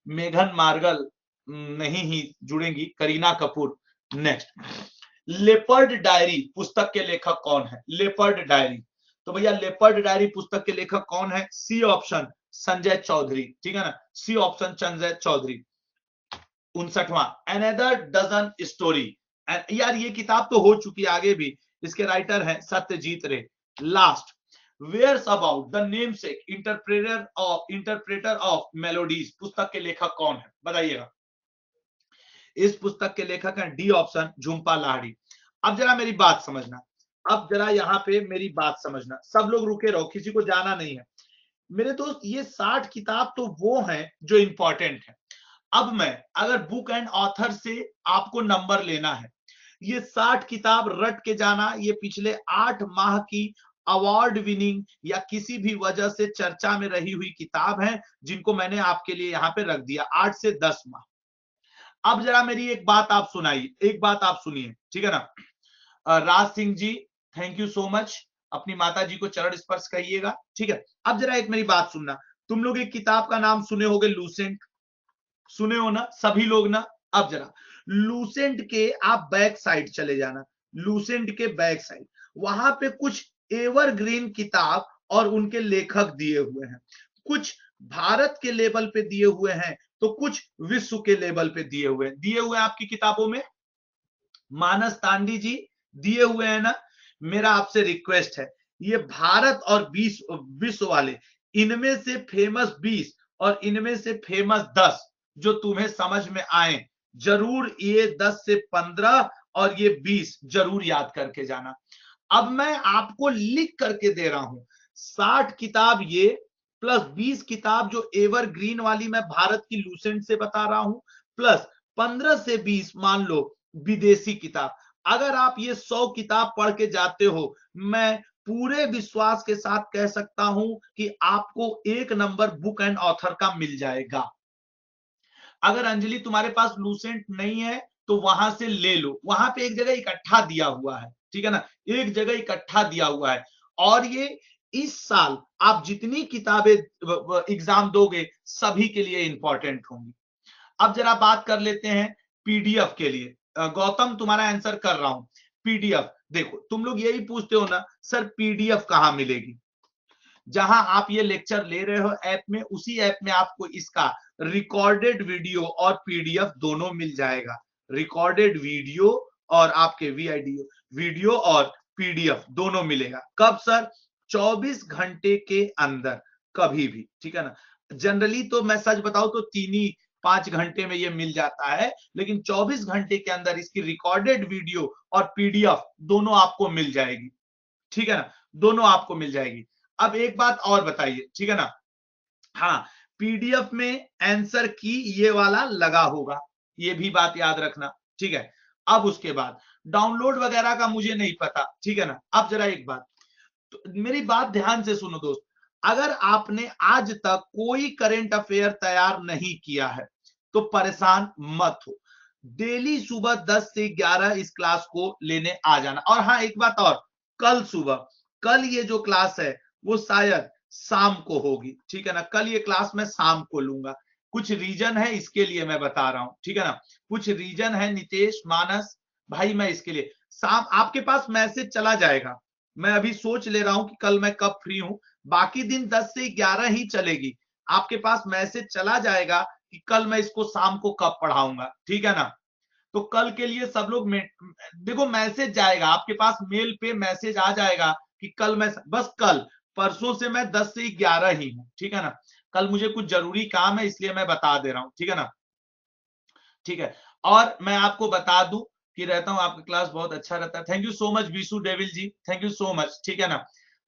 मेघन मार्गल नहीं ही जुड़ेंगी, Kareena Kapoor. Next, leopard diary पुस्तक के लेखक कौन है। लेपर्ड डायरी, तो भैया लेपर्ड डायरी पुस्तक के लेखक कौन है, सी ऑप्शन संजय चौधरी, ठीक है ना, सी ऑप्शन संजय चौधरी। 59वां, अनदर डजन स्टोरी, यार ये किताब तो हो चुकी है आगे भी, इसके राइटर हैं Satyajit Ray. Last, whereabouts the namesake interpreter of melodies पुस्तक के लेखक कौन है, बताइएगा। इस पुस्तक के लेखक हैं डी ऑप्शन झुंपा लाहिड़ी। अब जरा मेरी बात समझना, अब जरा यहाँ पे मेरी बात समझना, सब लोग रुके रहो, किसी को जाना नहीं है मेरे दोस्त। ये 60 किताब तो वो हैं जो इंपॉर्टेंट है। अब मैं अगर बुक एंड ऑथर से आपको नंबर लेना है, ये 60 किताब रट के जाना, ये पिछले 8 माह की अवार्ड विनिंग या किसी भी वजह से चर्चा में रही हुई किताब है, जिनको मैंने आपके लिए यहाँ पे रख दिया 8 से 10 माह। अब जरा मेरी एक बात आप सुनाइए, एक बात आप सुनिए, ठीक है ना। Raj Singh ji, thank you so much, अपनी माता जी को चरण स्पर्श कहिएगा, ठीक है। अब जरा एक मेरी बात सुनना, तुम लोग एक किताब का नाम सुने होगे लूसेंट, सुने हो ना सभी लोग ना। अब जरा लूसेंट के आप बैक साइड चले जाना, लूसेंट के बैक साइड, वहां पे कुछ एवरग्रीन किताब और उनके लेखक दिए हुए हैं, कुछ भारत के लेवल पे दिए हुए हैं तो कुछ विश्व के लेवल पे दिए हुए हैं। दिए हुए हैं आपकी किताबों में, मानस तांडी जी दिए हुए हैं ना। मेरा आपसे रिक्वेस्ट है, ये भारत और विश्व वाले, इनमें से फेमस 20 और इनमें से फेमस 10 जो तुम्हें समझ में आए, जरूर ये 10 से 15 और ये 20 जरूर याद करके जाना। अब मैं आपको लिख करके दे रहा हूं, 60 किताब ये प्लस 20 किताब जो एवरग्रीन वाली मैं भारत की लूसेंट से बता रहा हूं, प्लस 15 से 20 मान लो विदेशी किताब। अगर आप ये 100 किताब पढ़ के जाते हो, मैं पूरे विश्वास के साथ कह सकता हूं कि आपको 1 नंबर बुक एंड ऑथर का मिल जाएगा। अगर अंजलि तुम्हारे पास लूसेंट नहीं है तो वहां से ले लो, वहां पे एक जगह इकट्ठा दिया हुआ है, ठीक है ना, एक जगह इकट्ठा दिया हुआ है। और ये इस साल आप जितनी किताबें एग्जाम दोगे सभी के लिए इंपॉर्टेंट होंगी। अब जरा बात कर लेते हैं पीडीएफ के लिए। गौतम तुम्हारा आंसर कर रहा हूं। पीडीएफ देखो, तुम लोग यही पूछते हो ना सर पीडीएफ कहां मिलेगी। जहां आप ये लेक्चर ले रहे हो ऐप में, उसी ऐप में आपको इसका रिकॉर्डेड वीडियो और पीडीएफ दोनों मिल जाएगा। रिकॉर्डेड वीडियो और आपके वीडियो और पीडीएफ दोनों मिलेगा। कब सर? 24 घंटे के अंदर, कभी भी, ठीक है ना। जनरली तो मैं सच बताऊं तो 3-5 घंटे में ये मिल जाता है, लेकिन 24 घंटे के अंदर इसकी रिकॉर्डेड वीडियो और पीडीएफ दोनों आपको मिल जाएगी, ठीक है ना, दोनों आपको मिल जाएगी। अब एक बात और बताइए, ठीक है ना, हाँ पीडीएफ में आंसर की ये वाला लगा होगा, ये भी बात याद रखना, ठीक है। अब उसके बाद डाउनलोड वगैरह का मुझे नहीं पता, ठीक है ना। अब जरा एक बात, तो मेरी बात ध्यान से सुनो दोस्त, अगर आपने आज तक कोई करंट अफेयर तैयार नहीं किया है तो परेशान मत हो। डेली सुबह 10 से 11 इस क्लास को लेने आ जाना। और हाँ एक बात और, कल सुबह, कल ये जो क्लास है वो शायद शाम को होगी, ठीक है ना। कल ये क्लास मैं शाम को लूंगा, कुछ रीजन है इसके लिए मैं बता रहा हूं, ठीक है ना। कुछ रीजन है नितेश, मानस भाई, मैं इसके लिए शाम आपके पास मैसेज चला जाएगा। मैं अभी सोच ले रहा हूं कि कल मैं कब फ्री हूं, बाकी दिन 10 से 11 ही चलेगी। आपके पास मैसेज चला जाएगा कि कल मैं इसको शाम को कब पढ़ाऊंगा, ठीक है ना। तो कल के लिए सब लोग देखो मैसेज जाएगा आपके पास, मेल पे मैसेज आ जाएगा कि कल मैं, बस कल, परसों से मैं 10 से 11 ही हूं, ठीक है ना। कल मुझे कुछ जरूरी काम है इसलिए मैं बता दे रहा हूं, ठीक है ना, ठीक है। और मैं आपको बता दूं कि रहता हूं, आपका क्लास बहुत अच्छा रहता है। थैंक यू सो मच बीसू डेविल ji, thank you so much, ठीक है ना,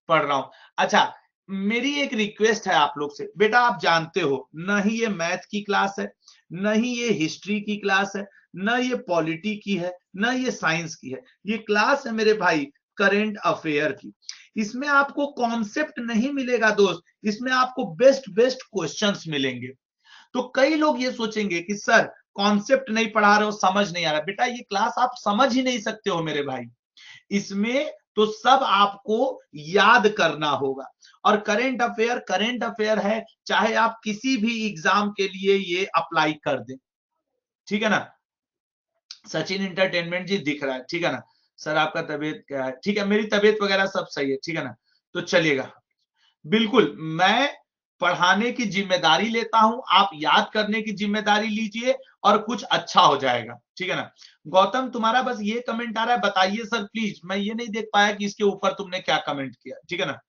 पढ़ रहा हूं। अच्छा, मेरी एक रिक्वेस्ट है आप लोग से, बेटा आप जानते हो न ही ये मैथ की क्लास है, न ही ये हिस्ट्री की क्लास है, न ये पॉलिटी की है, न ये साइंस की है। ये क्लास है मेरे भाई करेंट अफेयर की। इसमें आपको कॉन्सेप्ट नहीं मिलेगा दोस्त, इसमें आपको बेस्ट बेस्ट क्वेश्चंस मिलेंगे। तो कई लोग ये सोचेंगे कि सर कॉन्सेप्ट नहीं पढ़ा रहे हो, समझ नहीं आ रहा। बेटा ये क्लास आप समझ ही नहीं सकते हो मेरे भाई, इसमें तो सब आपको याद करना होगा। और करंट अफेयर है, चाहे आप किसी भी एग्जाम के लिए ये अप्लाई कर दें, ठीक है ना। सचिन इंटरटेनमेंट जी दिख रहा है, ठीक है ना। सर आपका तबीयत क्या है? ठीक है, मेरी तबीयत वगैरह सब सही है, ठीक है ना। तो चलिएगा, बिल्कुल मैं पढ़ाने की जिम्मेदारी लेता हूं, आप याद करने की जिम्मेदारी लीजिए और कुछ अच्छा हो जाएगा, ठीक है ना। गौतम तुम्हारा बस ये कमेंट आ रहा है, बताइए सर प्लीज, मैं ये नहीं देख पाया कि इसके ऊपर तुमने क्या कमेंट किया, ठीक है ना।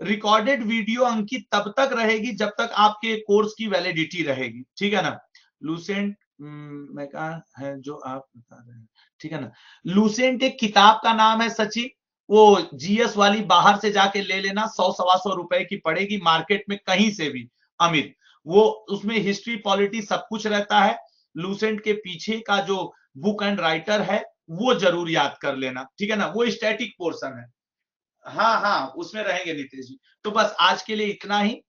रिकॉर्डेड वीडियो अंकित तब तक रहेगी जब तक आपके कोर्स की वैलिडिटी रहेगी, ठीक है ना। लूसेंट मैं कहा है जो आप बता रहे हैं, ठीक है ना। लूसेंट एक किताब का नाम है सचिन, वो जीएस वाली बाहर से जाके ले लेना, 100-125 रुपए की पड़ेगी मार्केट में कहीं से भी, अमित। वो उसमें हिस्ट्री पॉलिटी सब कुछ रहता है। लूसेंट के पीछे का जो बुक एंड राइटर है वो जरूर याद कर लेना, ठीक है ना, वो स्टैटिक पोर्शन है। हाँ हाँ उसमें रहेंगे नितेश जी। तो बस आज के लिए इतना ही।